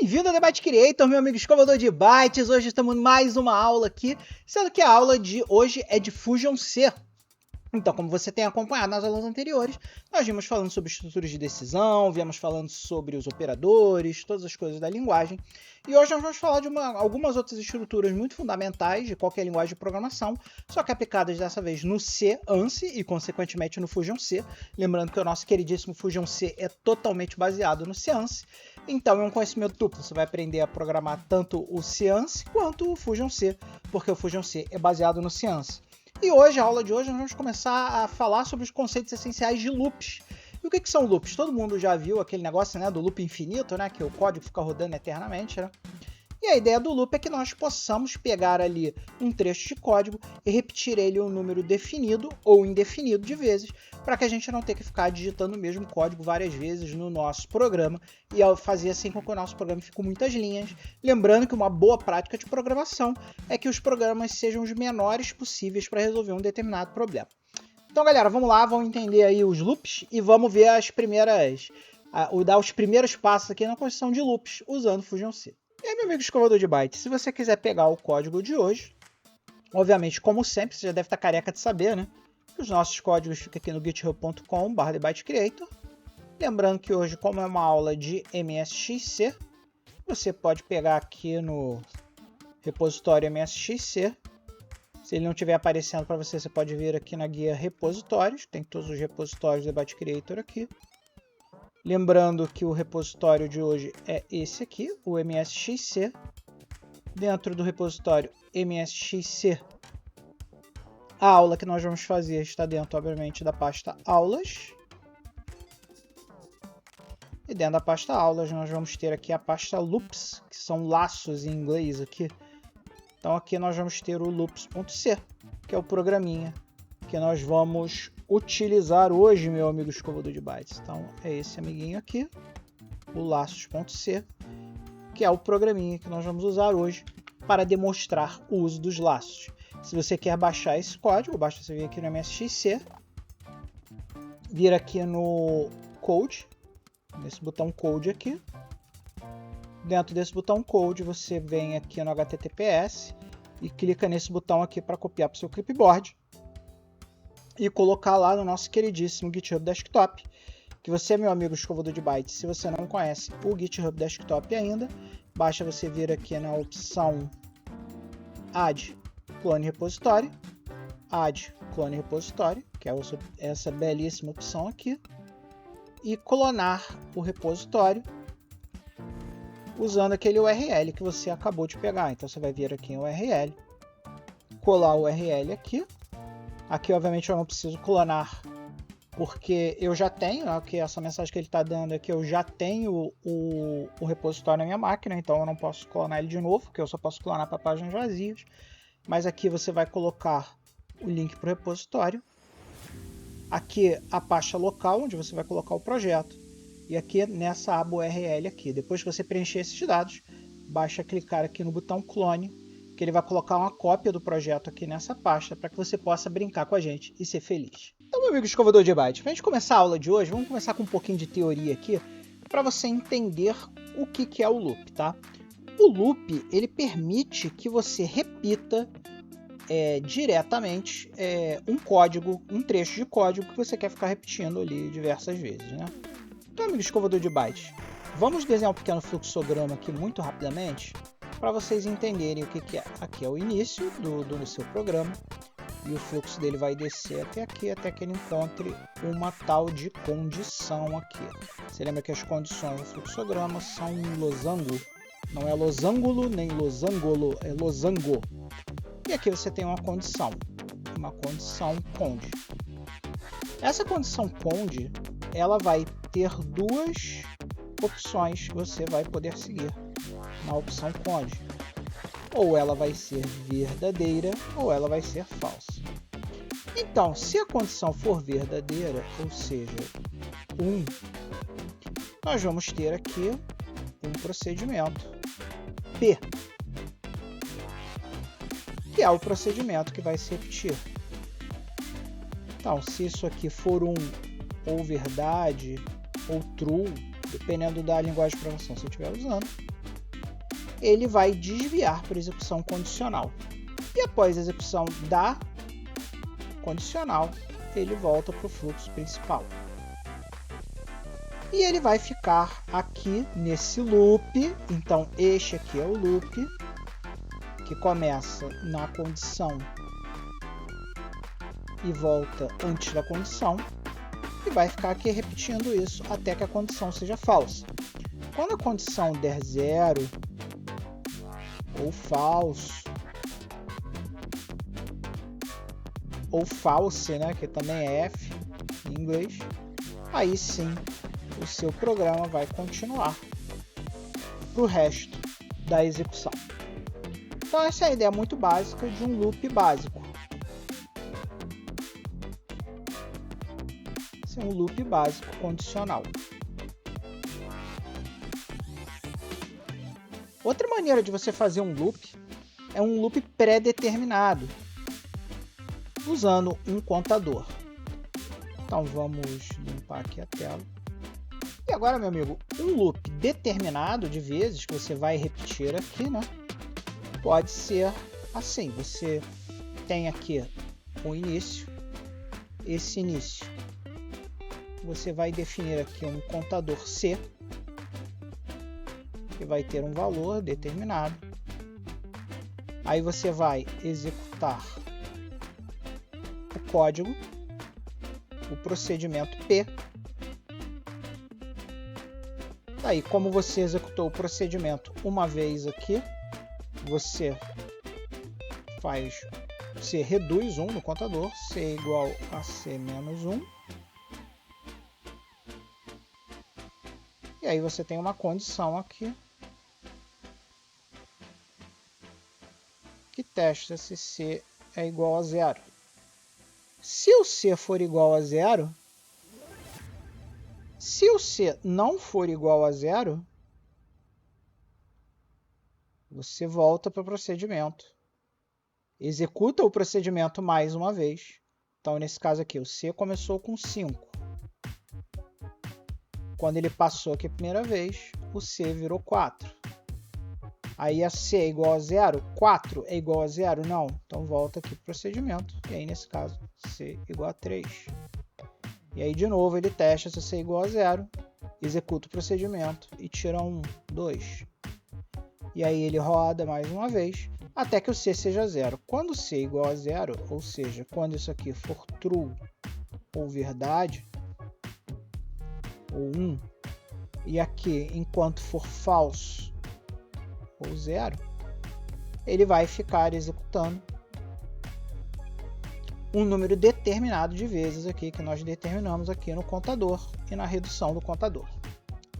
Bem-vindo ao Debate Creator, meu amigo escovador de bytes. Hoje estamos em mais uma aula aqui, sendo que a aula de hoje é de Fusion C. Então, como você tem acompanhado nas aulas anteriores, nós vimos falando sobre estruturas de decisão, viemos falando sobre os operadores, todas as coisas da linguagem. E hoje nós vamos falar de algumas outras estruturas muito fundamentais de qualquer linguagem de programação, só que aplicadas dessa vez no C, ANSI e, consequentemente, no Fusion C. Lembrando que o nosso queridíssimo Fusion C é totalmente baseado no C, ANSI. Então, é um conhecimento duplo. Você vai aprender a programar tanto o C, ANSI quanto o Fusion C, porque o Fusion C é baseado no C, ANSI. E hoje, a aula de hoje, nós vamos começar a falar sobre os conceitos essenciais de loops. E o que são loops? Todo mundo já viu aquele negócio, né, do loop infinito, né, que o código fica rodando eternamente, né? E a ideia do loop é que nós possamos pegar ali um trecho de código e repetir ele um número definido ou indefinido de vezes, para que a gente não tenha que ficar digitando o mesmo código várias vezes no nosso programa e fazer assim com que o nosso programa fique com muitas linhas. Lembrando que uma boa prática de programação é que os programas sejam os menores possíveis para resolver um determinado problema. Então, galera, vamos lá, vamos entender aí os loops e vamos ver dar os primeiros passos aqui na construção de loops usando Fusion C. E aí, meu amigo escovador de bytes, se você quiser pegar o código de hoje, obviamente, como sempre, você já deve estar careca de saber, né? Os nossos códigos ficam aqui no github.com/debatecreator. Lembrando que hoje, como é uma aula de MSXC, você pode pegar aqui no repositório MSXC. Se ele não estiver aparecendo para você, você pode vir aqui na guia repositórios. Tem todos os repositórios do Debate Creator aqui. Lembrando que o repositório de hoje é esse aqui, o MSXC. Dentro do repositório MSXC, a aula que nós vamos fazer está dentro, obviamente, da pasta aulas. E dentro da pasta aulas nós vamos ter aqui a pasta loops, que são laços em inglês aqui. Então aqui nós vamos ter o loops.c, que é o programinha que nós vamos utilizar hoje, meu amigo escovador de bytes. Então é esse amiguinho aqui, o laços.c, que é o programinha que nós vamos usar hoje para demonstrar o uso dos laços. Se você quer baixar esse código, basta você vir aqui no MSXC, vir aqui no Code, nesse botão Code aqui. Dentro desse botão Code, você vem aqui no HTTPS e clica nesse botão aqui para copiar para o seu clipboard e colocar lá no nosso queridíssimo GitHub Desktop, que você, meu amigo escovador de bytes, se você não conhece o GitHub Desktop ainda, basta você vir aqui na opção Add Clone Repository, Add Clone Repository, que é essa belíssima opção aqui, e clonar o repositório usando aquele URL que você acabou de pegar. Então você vai vir aqui em URL, colar o URL aqui. Aqui, obviamente, eu não preciso clonar, porque eu já tenho, né, que essa mensagem que ele está dando aqui, eu já tenho o repositório na minha máquina, então eu não posso clonar ele de novo, porque eu só posso clonar para páginas vazias. Mas aqui você vai colocar o link para o repositório. Aqui a pasta local, onde você vai colocar o projeto. E aqui nessa aba URL aqui. Depois que você preencher esses dados, basta clicar aqui no botão clone, que ele vai colocar uma cópia do projeto aqui nessa pasta para que você possa brincar com a gente e ser feliz. Então, meu amigo escovador de bytes, para a gente começar a aula de hoje, vamos começar com um pouquinho de teoria aqui para você entender o que é o loop, tá? O loop, ele permite que você repita diretamente um código, um trecho de código que você quer ficar repetindo ali diversas vezes, né? Então, amigo escovador de bytes, vamos desenhar um pequeno fluxograma aqui muito rapidamente para vocês entenderem o que é. Aqui é o início do seu programa e o fluxo dele vai descer até aqui, até que ele encontre uma tal de condição aqui. Você lembra que as condições do fluxograma são um losango, não é losangulo nem losangolo, é losango. E aqui você tem uma condição conde. Essa condição conde, ela vai ter duas opções que você vai poder seguir na opção conde. Ou ela vai ser verdadeira ou ela vai ser falsa. Então, se a condição for verdadeira, ou seja, 1, nós vamos ter aqui um procedimento P, que é o procedimento que vai se repetir. Então, se isso aqui for 1 ou verdade ou true, dependendo da linguagem de programação que você estiver usando, ele vai desviar para execução condicional. E após a execução da condicional, ele volta para o fluxo principal. E ele vai ficar aqui nesse loop. Então, este aqui é o loop, que começa na condição e volta antes da condição. E vai ficar aqui repetindo isso até que a condição seja falsa. Quando a condição der 0 ou falso, ou false, né, que também é F em inglês, aí sim o seu programa vai continuar para o resto da execução. Então essa é a ideia muito básica de um loop básico. Esse é um loop básico condicional. Outra maneira de você fazer um loop é um loop pré-determinado, usando um contador. Então vamos limpar aqui a tela. E agora, meu amigo, um loop determinado de vezes que você vai repetir aqui, né? Pode ser assim. Você tem aqui o início, esse início. Você vai definir aqui um contador C, que vai ter um valor determinado. Aí você vai executar o código, o procedimento P. Aí, como você executou o procedimento uma vez aqui, você reduz 1 no contador, C é igual a C menos 1. E aí você tem uma condição aqui que testa se C é igual a 0. Se o C for igual a 0, se o C não for igual a 0, você volta para o procedimento. Executa o procedimento mais uma vez. Então, nesse caso aqui, o C começou com 5. Quando ele passou aqui a primeira vez, o C virou 4. Aí a C é igual a 0? 4 é igual a 0? Não. Então volta aqui para o procedimento. E aí, nesse caso, C igual a 3. E aí, de novo, ele testa se C é igual a 0, executa o procedimento e tira 1, 2. E aí ele roda mais uma vez, até que o C seja 0. Quando C é igual a 0, ou seja, quando isso aqui for true ou verdade, ou 1, e aqui, enquanto for falso ou 0, ele vai ficar executando um número determinado de vezes aqui, que nós determinamos aqui no contador e na redução do contador.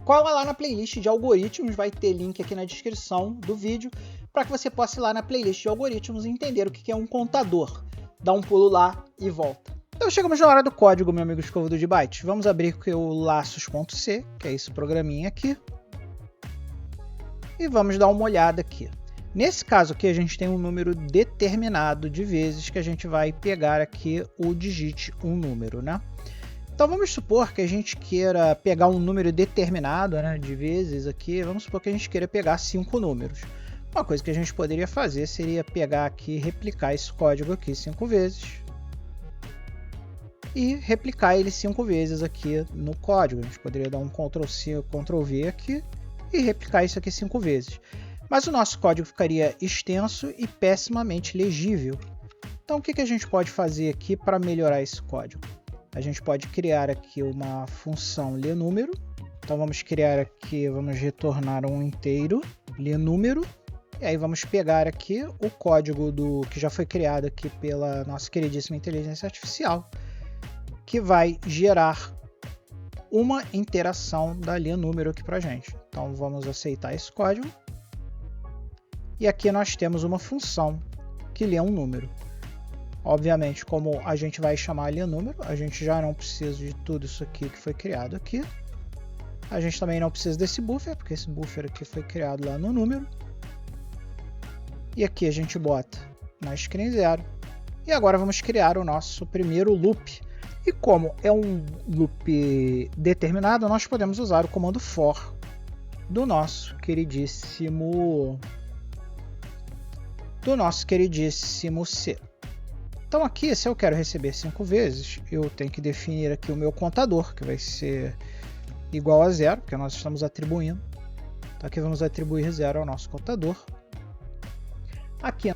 Cola lá na playlist de algoritmos, vai ter link aqui na descrição do vídeo, para que você possa ir lá na playlist de algoritmos e entender o que é um contador. Dá um pulo lá e volta. Então chegamos na hora do código, meu amigo escovado de bytes. Vamos abrir aqui o laços.c, que é esse programinha aqui. E vamos dar uma olhada aqui. Nesse caso aqui, a gente tem um número determinado de vezes que a gente vai pegar aqui o digite um número, né? Então vamos supor que a gente queira pegar um número determinado, né, de vezes aqui. Vamos supor que a gente queira pegar 5 números. Uma coisa que a gente poderia fazer seria pegar aqui e replicar esse código aqui 5 vezes. E replicar ele 5 vezes aqui no código. A gente poderia dar um Ctrl+C, Ctrl+V aqui e replicar isso aqui 5 vezes. Mas o nosso código ficaria extenso e pessimamente legível. Então o que a gente pode fazer aqui para melhorar esse código? A gente pode criar aqui uma função lenúmero. Então vamos criar aqui, vamos retornar um inteiro lenúmero. E aí vamos pegar aqui o código que já foi criado aqui pela nossa queridíssima inteligência artificial, que vai gerar uma interação da lenúmero aqui para a gente. Então vamos aceitar esse código. E aqui nós temos uma função que lê um número. Obviamente, como a gente vai chamar lenúmero, a gente já não precisa de tudo isso aqui que foi criado aqui. A gente também não precisa desse buffer, porque esse buffer aqui foi criado lá no número. E aqui a gente bota na string 0. E agora vamos criar o nosso primeiro loop. E como é um loop determinado, nós podemos usar o comando for do nosso queridíssimo C. Então aqui, se eu quero receber 5 vezes, eu tenho que definir aqui o meu contador, que vai ser igual a 0, porque nós estamos atribuindo. Então aqui vamos atribuir 0 ao nosso contador. Aqui,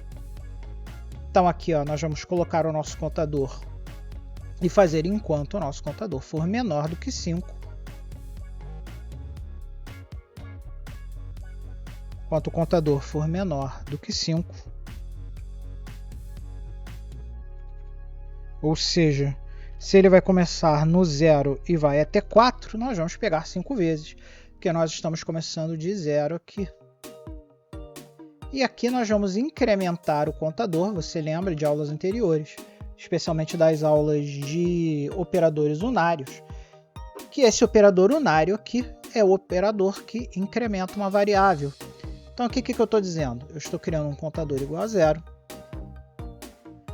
então aqui nós vamos colocar o nosso contador e fazer enquanto o nosso contador for menor do que 5. Enquanto o contador for menor do que 5, ou seja, se ele vai começar no 0 e vai até 4, nós vamos pegar 5 vezes, porque nós estamos começando de 0 aqui. E aqui nós vamos incrementar o contador, você lembra de aulas anteriores, especialmente das aulas de operadores unários, que esse operador unário aqui é o operador que incrementa uma variável. Então aqui o que eu estou dizendo? Eu estou criando um contador igual a 0.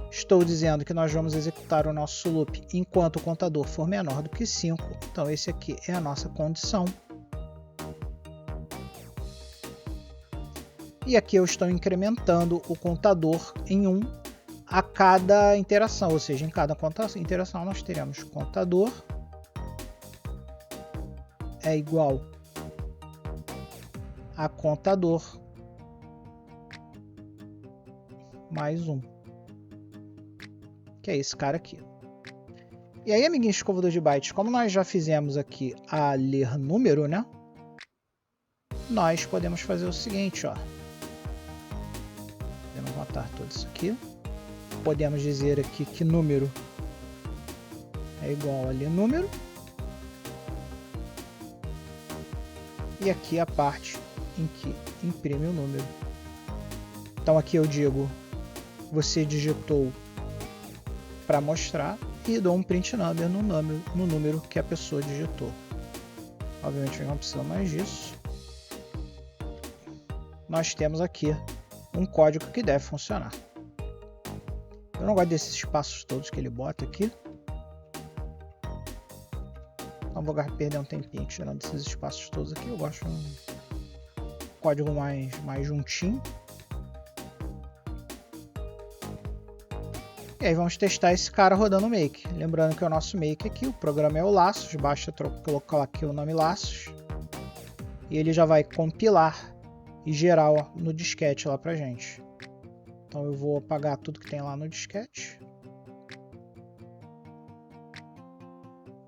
Estou dizendo que nós vamos executar o nosso loop enquanto o contador for menor do que 5. Então esse aqui é a nossa condição. E aqui eu estou incrementando o contador em 1 a cada interação. Ou seja, em cada interação nós teremos contador é igual a contador mais 1, que é esse cara aqui. E aí, amiguinhos escovador de bytes, como nós já fizemos aqui a ler número, né? Nós podemos fazer o seguinte, ó. Podemos matar tudo isso aqui. Podemos dizer aqui que número é igual a ler número. E aqui a parte em que imprime o número. Então aqui eu digo, você digitou para mostrar e dou um print number no número que a pessoa digitou. Obviamente não precisa mais disso. Nós temos aqui um código que deve funcionar. Eu não gosto desses espaços todos que ele bota aqui. Não vou perder um tempinho tirando esses espaços todos aqui. Eu gosto de um código mais juntinho. E aí vamos testar esse cara rodando o make. Lembrando que é o nosso make aqui, o programa é o Laços, basta colocar aqui o nome Laços. E ele já vai compilar e gerar no disquete lá pra gente. Então eu vou apagar tudo que tem lá no disquete.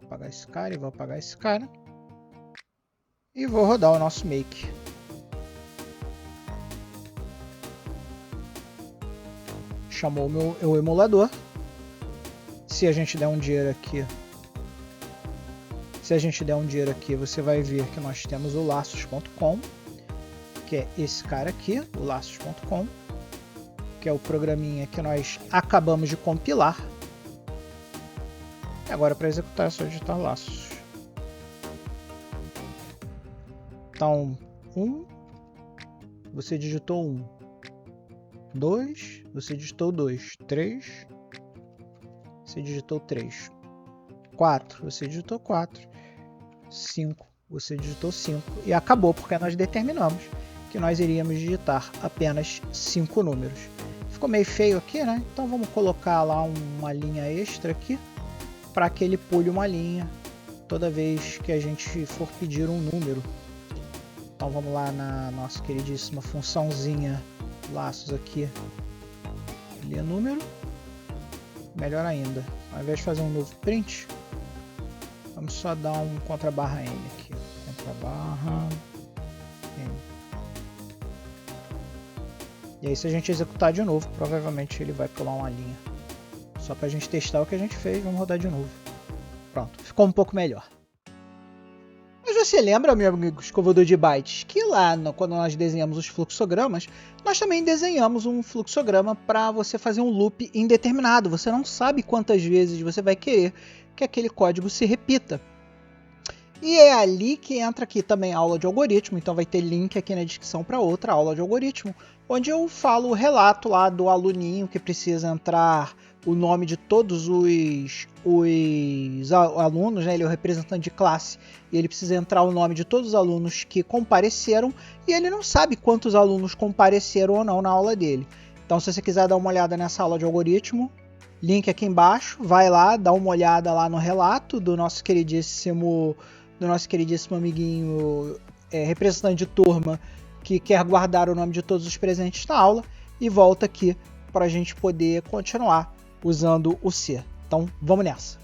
Vou apagar esse cara e vou apagar esse cara. E vou rodar o nosso make. Chamou o emulador. Se a gente der um dinheiro aqui, você vai ver que nós temos o laços.com, que é esse cara aqui, o laços.com, que é o programinha que nós acabamos de compilar. E agora para executar é só digitar laços. Então, 1, você digitou 1. 2, você digitou 2. 3, você digitou 3. 4, você digitou 4. 5, você digitou 5. E acabou, porque nós determinamos que nós iríamos digitar apenas 5 números. Ficou meio feio aqui, né? Então vamos colocar lá uma linha extra aqui, para que ele pule uma linha toda vez que a gente for pedir um número. Então vamos lá na nossa queridíssima funçãozinha laços aqui, ler número. Melhor ainda, ao invés de fazer um novo print, vamos só dar um contrabarra M aqui, contrabarra M. E aí se a gente executar de novo, provavelmente ele vai pular uma linha. Só para a gente testar o que a gente fez, vamos rodar de novo. Pronto, ficou um pouco melhor. Mas você lembra, meu amigo escovador de bytes, que lá quando nós desenhamos os fluxogramas, nós também desenhamos um fluxograma para você fazer um loop indeterminado. Você não sabe quantas vezes você vai querer que aquele código se repita. E é ali que entra aqui também a aula de algoritmo, então vai ter link aqui na descrição para outra aula de algoritmo, onde eu falo o relato lá do aluninho que precisa entrar o nome de todos os alunos, né? Ele é o representante de classe e ele precisa entrar o nome de todos os alunos que compareceram e ele não sabe quantos alunos compareceram ou não na aula dele. Então, se você quiser dar uma olhada nessa aula de algoritmo, link aqui embaixo, vai lá, dá uma olhada lá no relato do nosso queridíssimo amiguinho representante de turma que quer guardar o nome de todos os presentes na aula e volta aqui para a gente poder continuar usando o C. Então, vamos nessa.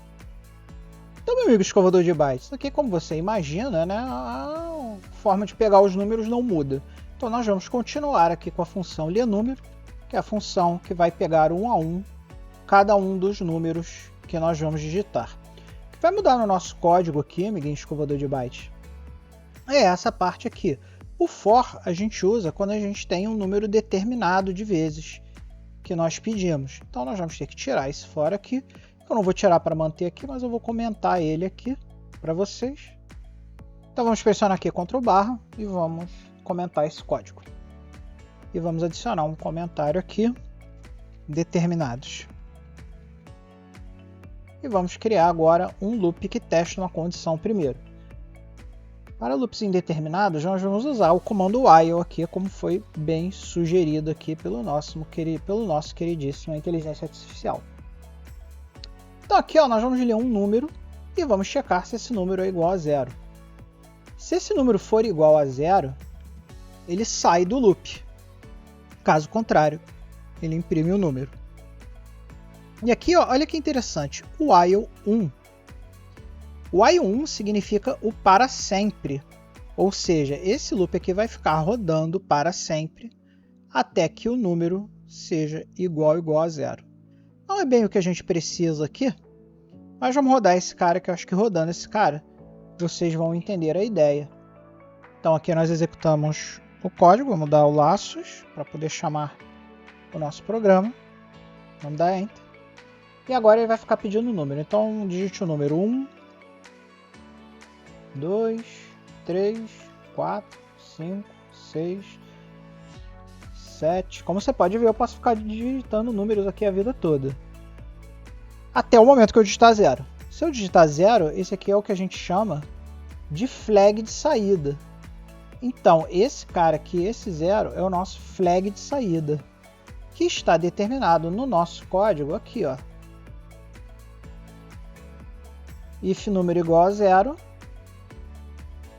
Então, meu amigo escovador de bytes, isso aqui, como você imagina, né, a forma de pegar os números não muda. Então, nós vamos continuar aqui com a função LeNúmero, que é a função que vai pegar um a um cada um dos números que nós vamos digitar. O que vai mudar no nosso código aqui, amiguinho escovador de bytes, é essa parte aqui. O for a gente usa quando a gente tem um número determinado de vezes que nós pedimos. Então nós vamos ter que tirar esse for aqui. Eu não vou tirar para manter aqui, mas eu vou comentar ele aqui para vocês. Então vamos pressionar aqui Ctrl+ e vamos comentar esse código. E vamos adicionar um comentário aqui, determinados. E vamos criar agora um loop que testa uma condição primeiro. Para loops indeterminados, nós vamos usar o comando while aqui, como foi bem sugerido aqui pelo nosso queridíssimo inteligência artificial. Então aqui nós vamos ler um número e vamos checar se esse número é igual a 0. Se esse número for igual a 0, ele sai do loop. Caso contrário, ele imprime o número. E aqui, olha que interessante, o while 1. O while 1 significa o para sempre, ou seja, esse loop aqui vai ficar rodando para sempre até que o número seja igual a 0. Não é bem o que a gente precisa aqui, mas vamos rodar esse cara, que eu acho que rodando esse cara, vocês vão entender a ideia. Então aqui nós executamos o código, vamos dar o laços para poder chamar o nosso programa, vamos dar Enter. E agora ele vai ficar pedindo o número. Então digite o número 1, 2, 3, 4, 5, 6, 7. Como você pode ver, eu posso ficar digitando números aqui a vida toda. Até o momento que eu digitar 0. Se eu digitar 0, esse aqui é o que a gente chama de flag de saída. Então, esse cara aqui, esse 0, é o nosso flag de saída, que está determinado no nosso código aqui, ó. If número igual a 0,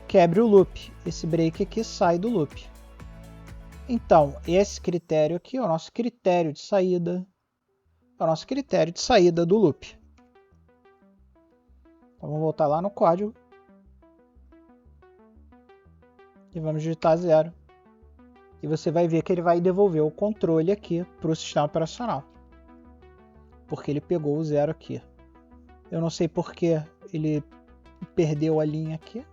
quebre o loop. Esse break aqui sai do loop. Então, esse critério aqui é o nosso critério de saída. É o nosso critério de saída do loop. Então, vamos voltar lá no código. E vamos digitar 0. E você vai ver que ele vai devolver o controle aqui para o sistema operacional. Porque ele pegou o 0 aqui. Eu não sei porque ele perdeu a linha aqui.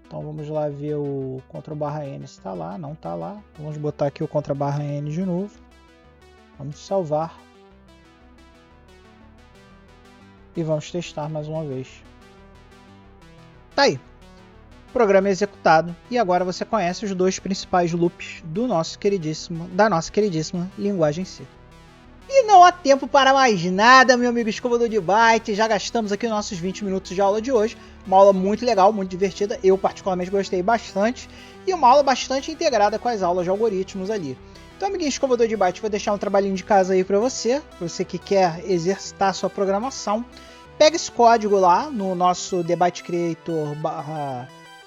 Então vamos lá ver o Ctrl+N se está lá. Não está lá. Então, vamos botar aqui o Ctrl+N de novo. Vamos salvar. E vamos testar mais uma vez. Tá aí. Programa executado. E agora você conhece os dois principais loops da nossa queridíssima linguagem C. E não há tempo para mais nada, meu amigo escovador de bytes. Já gastamos aqui os nossos 20 minutos de aula de hoje. Uma aula muito legal, muito divertida. Eu particularmente gostei bastante. E uma aula bastante integrada com as aulas de algoritmos ali. Então, amiguinho escovador de bytes, vou deixar um trabalhinho de casa aí para você que quer exercitar sua programação. Pega esse código lá no nosso Debate Creator,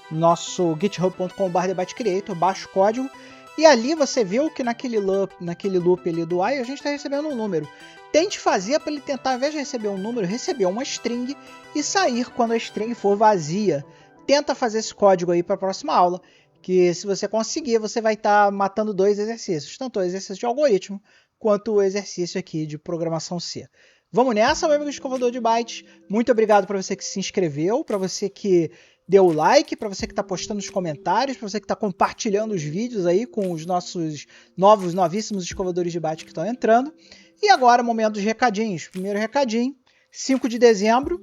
nosso github.com/debatecreator, baixa o código. E ali você viu que naquele loop ali do while a gente está recebendo um número. Tente fazer para ele tentar, ao invés de receber um número, receber uma string e sair quando a string for vazia. Tenta fazer esse código aí para a próxima aula, que se você conseguir, você vai estar matando dois exercícios, tanto o exercício de algoritmo quanto o exercício aqui de programação C. Vamos nessa, meu amigo escovador de bytes. Muito obrigado para você que se inscreveu, para você que deu o like, para você que está postando nos comentários, para você que está compartilhando os vídeos aí com os nossos novíssimos escovadores de bytes que estão entrando. E agora, momento dos recadinhos. Primeiro recadinho, 5 de dezembro,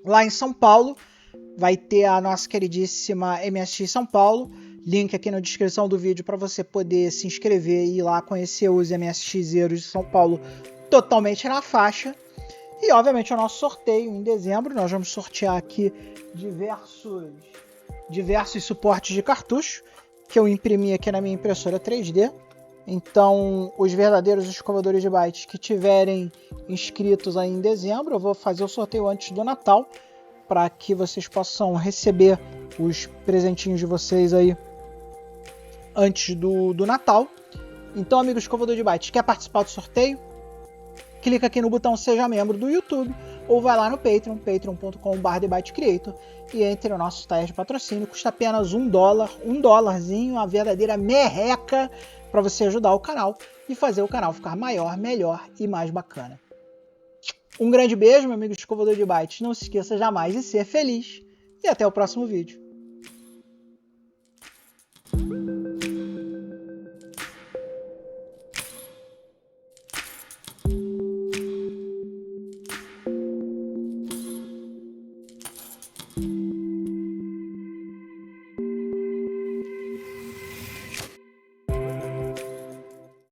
lá em São Paulo, vai ter a nossa queridíssima MSX São Paulo. Link aqui na descrição do vídeo para você poder se inscrever e ir lá conhecer os MSXeiros de São Paulo totalmente na faixa. E, obviamente, o nosso sorteio em dezembro. Nós vamos sortear aqui diversos suportes de cartucho que eu imprimi aqui na minha impressora 3D. Então, os verdadeiros escovadores de bytes que tiverem inscritos aí em dezembro, eu vou fazer o sorteio antes do Natal, para que vocês possam receber os presentinhos de vocês aí antes do Natal. Então, amigo escovador de bytes, quer participar do sorteio? Clica aqui no botão Seja Membro do YouTube ou vai lá no Patreon, patreon.com/TheByteCreator, e entre no nosso taxa de patrocínio. Custa apenas $1, $1, uma verdadeira merreca para você ajudar o canal e fazer o canal ficar maior, melhor e mais bacana. Um grande beijo, meu amigo escovador de bytes. Não se esqueça jamais de ser feliz e até o próximo vídeo.